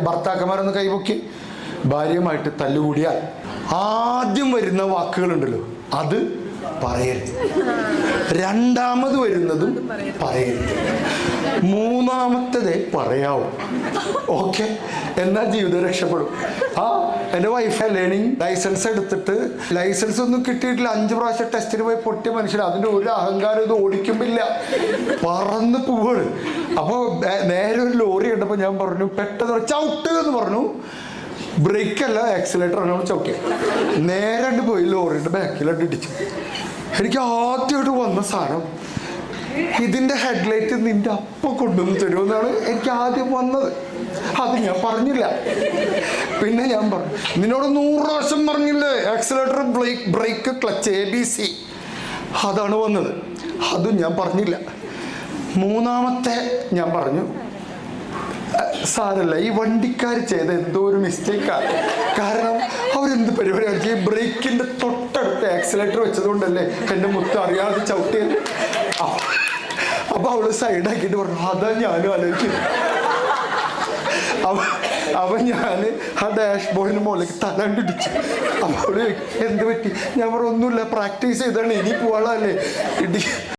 ഭർത്താക്കന്മാരൊന്ന് കൈപൊക്കി. ഭാര്യയുമായിട്ട് തല്ലുകൂടിയാൽ ആദ്യം വരുന്ന വാക്കുകളുണ്ടല്ലോ, അത് പറയരുത്. രണ്ടാമത് വരുന്നതും പറയരുത്. മൂന്നാമത്തതേ പറയാവൂ. ഓക്കെ, എന്നാൽ ജീവിതം രക്ഷപ്പെടും. എൻ്റെ വൈഫ് ലേണിംഗ് ലൈസൻസ് എടുത്തിട്ട് ലൈസൻസ് ഒന്നും കിട്ടിയിട്ടില്ല. 5 പ്രാവശ്യം ടെസ്റ്റിന് പോയി പൊട്ടിയ മനുഷ്യൻ. അതിൻ്റെ ഒരു അഹങ്കാരം ഇത് ഓടിക്കുമ്പില്ല, പറന്ന് പോവാണ്. അപ്പോൾ നേരെ ഒരു ലോറി കണ്ടപ്പോൾ ഞാൻ പറഞ്ഞു, പെട്ടെന്ന് ചവിട്ട് എന്ന് പറഞ്ഞു. ബ്രേക്കല്ല, ആക്സിലേറ്റർ ആണ് ചവിട്ടിയത്. നേരെ പോയി ലോറിയുടെ ബാക്കിലോട്ട് ഇടിച്ചു. എനിക്ക് ആദ്യമായിട്ട് വന്ന സാധനം, ഇതിൻ്റെ ഹെഡ്ലൈറ്റ് നിന്റെ അപ്പം കൊണ്ടുവന്ന് തരുമെന്നാണ് എനിക്ക് ആദ്യം വന്നത്. അത് ഞാൻ പറഞ്ഞില്ല. പിന്നെ ഞാൻ പറഞ്ഞു, നിന്നോട് 100 പ്രാവശ്യം പറഞ്ഞില്ലേ ആക്സിലേറ്റർ, ബ്രേക്ക്, ക്ലച്ച്, ABC. അതാണ് വന്നത്. അതും ഞാൻ പറഞ്ഞില്ല. മൂന്നാമത്തെ ഞാൻ പറഞ്ഞു, സാരല്ല, ഈ വണ്ടിക്കാർ ചെയ്ത എന്തോ ഒരു മിസ്റ്റേക്കാണ്. കാരണം അവരെന്ത് പരിപാടിയാണ്, ഈ ബ്രേക്കിൻ്റെ തൊട്ടടുത്ത് ആക്സിലേറ്റർ വെച്ചതുകൊണ്ടല്ലേ എൻ്റെ മുത്ത് അറിയാതെ ചവിട്ടിയത്. അപ്പൊ അവള് സൈഡാക്കിയിട്ട് പറഞ്ഞു, അതാ ഞാനും ആലോചിക്കുന്നു. അവൻ ഞാൻ ആ ഡാഷ് ബോർഡിന് മുകളിലേക്ക് തലാണ്ടിടിച്ചു. അപ്പോൾ അവള് എന്ത് പറ്റി? ഞാൻ പറഞ്ഞു, ഒന്നുമില്ല, പ്രാക്ടീസ് ചെയ്താണ്, ഇനി പോവാളല്ലേ ഇടി.